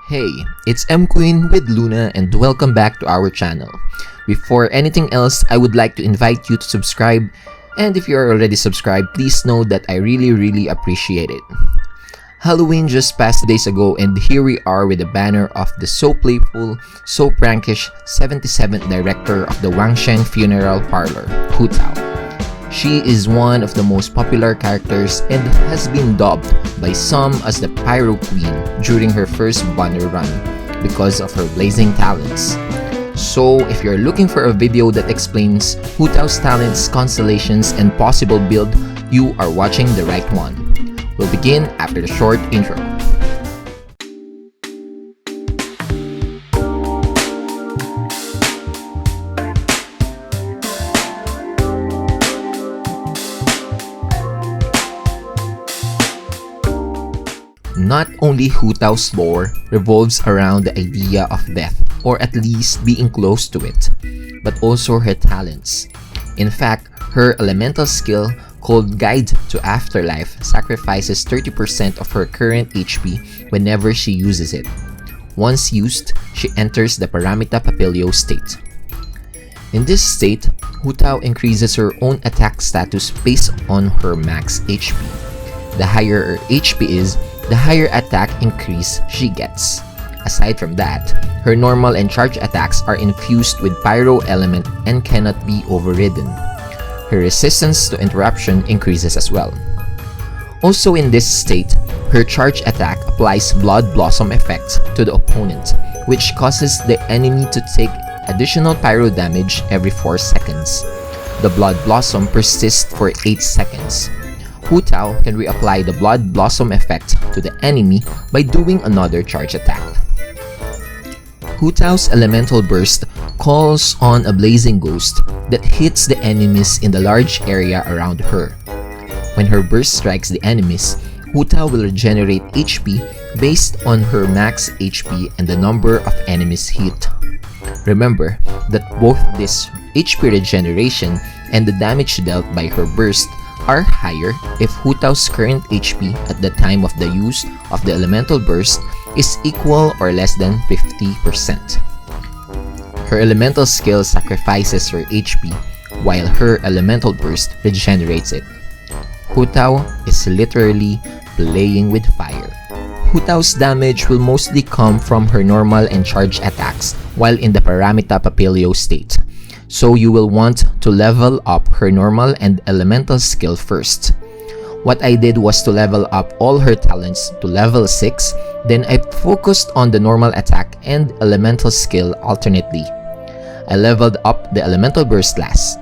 Hey, it's M Queen with Luna and welcome back to our channel. Before anything else, I would like to invite you to subscribe, and if you are already subscribed, please know that I really appreciate it. Halloween just passed 2 days ago and here we are with a banner of the so playful, so prankish 77th director of the Wangsheng funeral parlor, Hu Tao. She is one of the most popular characters and has been dubbed by some as the Pyro Queen during her first banner run because of her blazing talents. So if you're looking for a video that explains Hu Tao's talents, constellations, and possible build, you are watching the right one. We'll begin after the short intro. Not only Hu Tao's lore revolves around the idea of death, or at least being close to it, but also her talents. In fact, her elemental skill, called Guide to Afterlife, sacrifices 30% of her current HP whenever she uses it. Once used, she enters the Paramita Papilio state. In this state, Hu Tao increases her own attack status based on her max HP. The higher her HP is, the higher attack increase she gets. Aside from that, her normal and charge attacks are infused with pyro element and cannot be overridden. Her resistance to interruption increases as well. Also in this state, her charge attack applies Blood Blossom effect to the opponent, which causes the enemy to take additional pyro damage every 4 seconds. The Blood Blossom persists for 8 seconds. Hu Tao can reapply the Blood Blossom effect to the enemy by doing another charge attack. Hu Tao's elemental burst calls on a blazing ghost that hits the enemies in the large area around her. When her burst strikes the enemies, Hu Tao will regenerate HP based on her max HP and the number of enemies hit. Remember that both this HP regeneration and the damage dealt by her burst are higher if Hu Tao's current HP at the time of the use of the elemental burst is equal or less than 50%. Her elemental skill sacrifices her HP, while her elemental burst regenerates it. Hu Tao is literally playing with fire. Hu Tao's damage will mostly come from her normal and charge attacks while in the Paramita Papilio state. So you will want to level up her normal and elemental skill first. What I did was to level up all her talents to level 6, then I focused on the normal attack and elemental skill alternately. I leveled up the elemental burst last.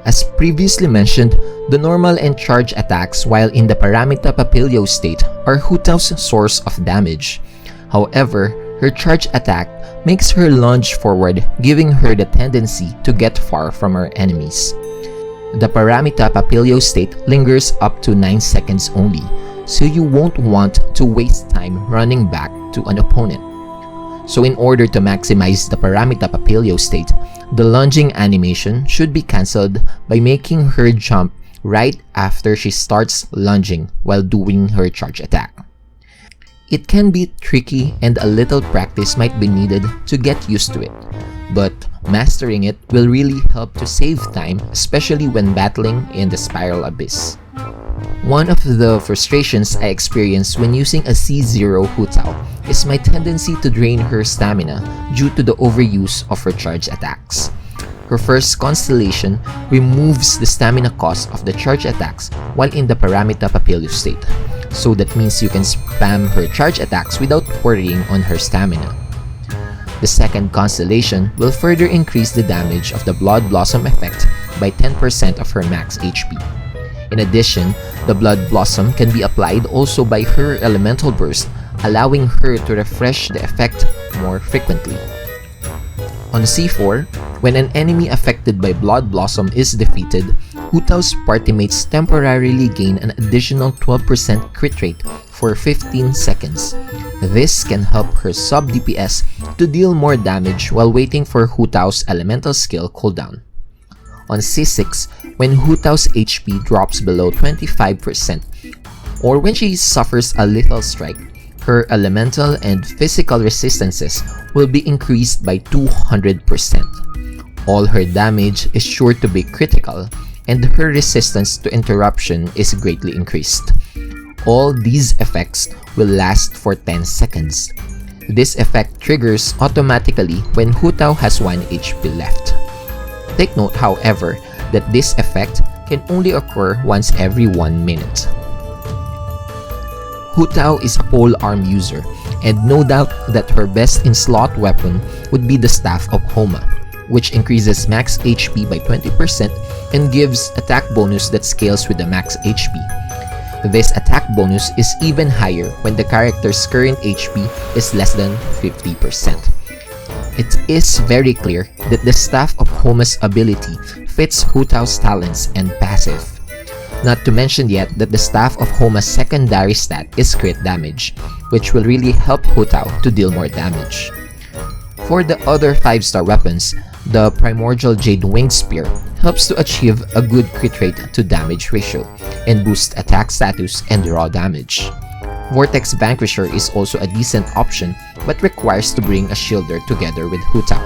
As previously mentioned, the normal and charge attacks while in the Paramita Papilio state are Hu Tao's source of damage. However, her charge attack makes her lunge forward, giving her the tendency to get far from her enemies. The Paramita Papilio state lingers up to 9 seconds only, so you won't want to waste time running back to an opponent. So in order to maximize the Paramita Papilio state, the lunging animation should be cancelled by making her jump right after she starts lunging while doing her charge attack. It can be tricky and a little practice might be needed to get used to it, but mastering it will really help to save time, especially when battling in the Spiral Abyss. One of the frustrations I experience when using a C0 Hu Tao is my tendency to drain her stamina due to the overuse of her charge attacks. Her first constellation removes the stamina cost of the charge attacks while in the Paramita Papilio state, so that means you can spam her charge attacks without worrying on her stamina. The second constellation will further increase the damage of the Blood Blossom effect by 10% of her max HP. In addition, the Blood Blossom can be applied also by her elemental burst, allowing her to refresh the effect more frequently. On C4, when an enemy affected by Blood Blossom is defeated, Hu Tao's partymates temporarily gain an additional 12% crit rate for 15 seconds. This can help her sub-DPS to deal more damage while waiting for Hu Tao's elemental skill cooldown. On C6, when Hu Tao's HP drops below 25%, or when she suffers a lethal strike, her elemental and physical resistances will be increased by 200%. All her damage is sure to be critical, and her resistance to interruption is greatly increased. All these effects will last for 10 seconds. This effect triggers automatically when Hu Tao has 1 HP left. Take note, however, that this effect can only occur once every 1 minute. Hu Tao is a polearm user, and no doubt that her best in-slot weapon would be the Staff of Homa, which increases max HP by 20% and gives attack bonus that scales with the max HP. This attack bonus is even higher when the character's current HP is less than 50%. It is very clear that the Staff of Homa's ability fits Hu Tao's talents and passive. Not to mention yet that the Staff of Homa's secondary stat is crit damage, which will really help Hu Tao to deal more damage. For the other 5-star weapons, the Primordial Jade Winged Spear helps to achieve a good crit rate to damage ratio and boost attack status and raw damage. Vortex Vanquisher is also a decent option but requires to bring a shielder together with Hu Tao.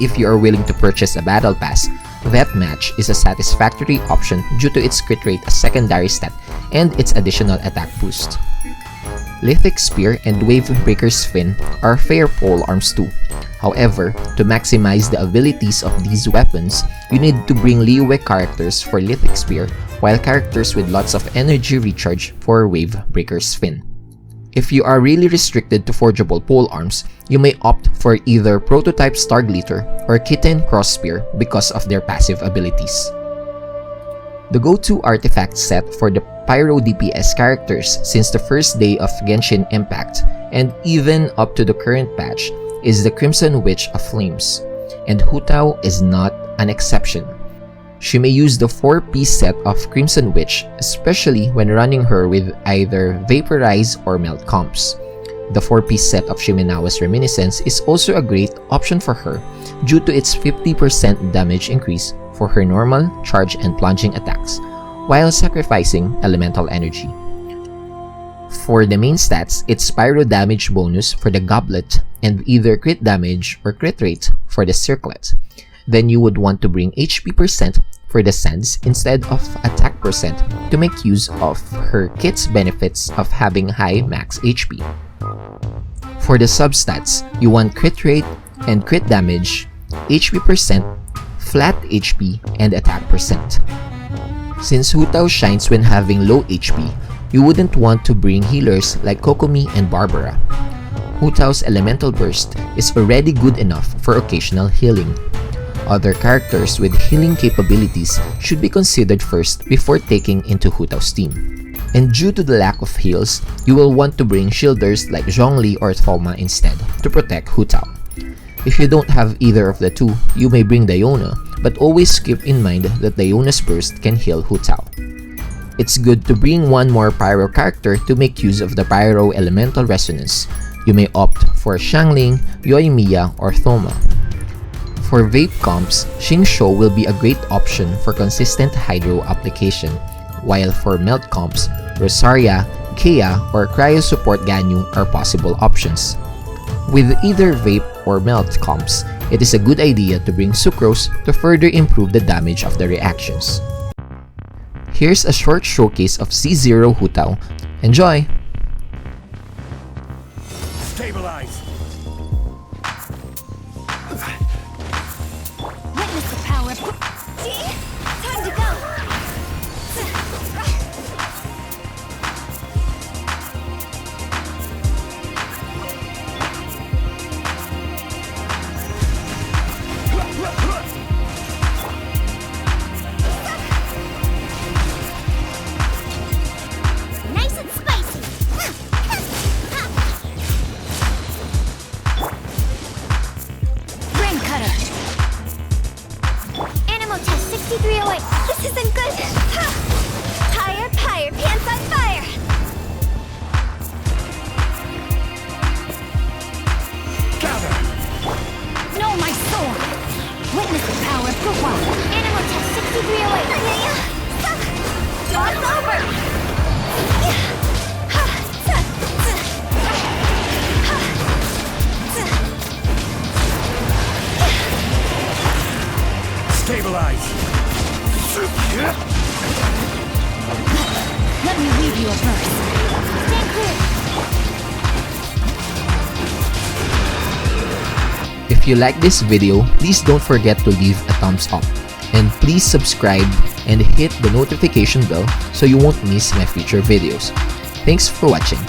If you are willing to purchase a battle pass, that match is a satisfactory option due to its crit rate as secondary stat and its additional attack boost. Lithic Spear and Wavebreaker's Fin are fair polearms too. However, to maximize the abilities of these weapons, you need to bring leeway characters for Lithic Spear while characters with lots of energy recharge for Wavebreaker's Fin. If you are really restricted to forgeable polearms, you may opt for either Prototype Stargleater or Kitten Crossspear because of their passive abilities. The go-to artifact set for the Pyro DPS characters since the first day of Genshin Impact and even up to the current patch is the Crimson Witch of Flames, and Hu Tao is not an exception. She may use the 4-piece set of Crimson Witch, especially when running her with either Vaporize or Melt comps. The 4-piece set of Shimenawa's Reminiscence is also a great option for her due to its 50% damage increase for her normal, charge, and plunging attacks, while sacrificing elemental energy. For the main stats, it's Pyro damage bonus for the Goblet and either crit damage or crit rate for the Circlet. Then you would want to bring HP percent for the Sands instead of attack percent to make use of her kit's benefits of having high max HP. For the substats, you want crit rate and crit damage, HP percent, flat HP, and attack percent. Since Hu Tao shines when having low HP, you wouldn't want to bring healers like Kokomi and Barbara. Hu Tao's Elemental Burst is already good enough for occasional healing. Other characters with healing capabilities should be considered first before taking into Hu Tao's team. And due to the lack of heals, you will want to bring shielders like Zhongli or Thoma instead to protect Hu Tao. If you don't have either of the two, you may bring Diona, but always keep in mind that Diona's burst can heal Hu Tao. It's good to bring one more Pyro character to make use of the Pyro Elemental Resonance. You may opt for Xiangling, Yoimiya, or Thoma. For vape comps, Xingqiu will be a great option for consistent hydro application, while for melt comps, Rosaria, Kea, or Cryo Support Ganyu are possible options. With either vape or melt comps, it is a good idea to bring Sucrose to further improve the damage of the reactions. Here's a short showcase of C0 Hu Tao. Enjoy! Stabilize! Witness the power. See? Time to go. Nice and spicy. Brain cutter. Animal test 6308. This isn't good. Higher, higher, pants on fire. Gather! Know my sword. Witness the power of the one. Animal test 6308. Jaw's over. stabilize. Let me read you a verse. Stand clear. If you like this video, please don't forget to leave a thumbs up. And please subscribe and hit the notification bell so you won't miss my future videos. Thanks for watching.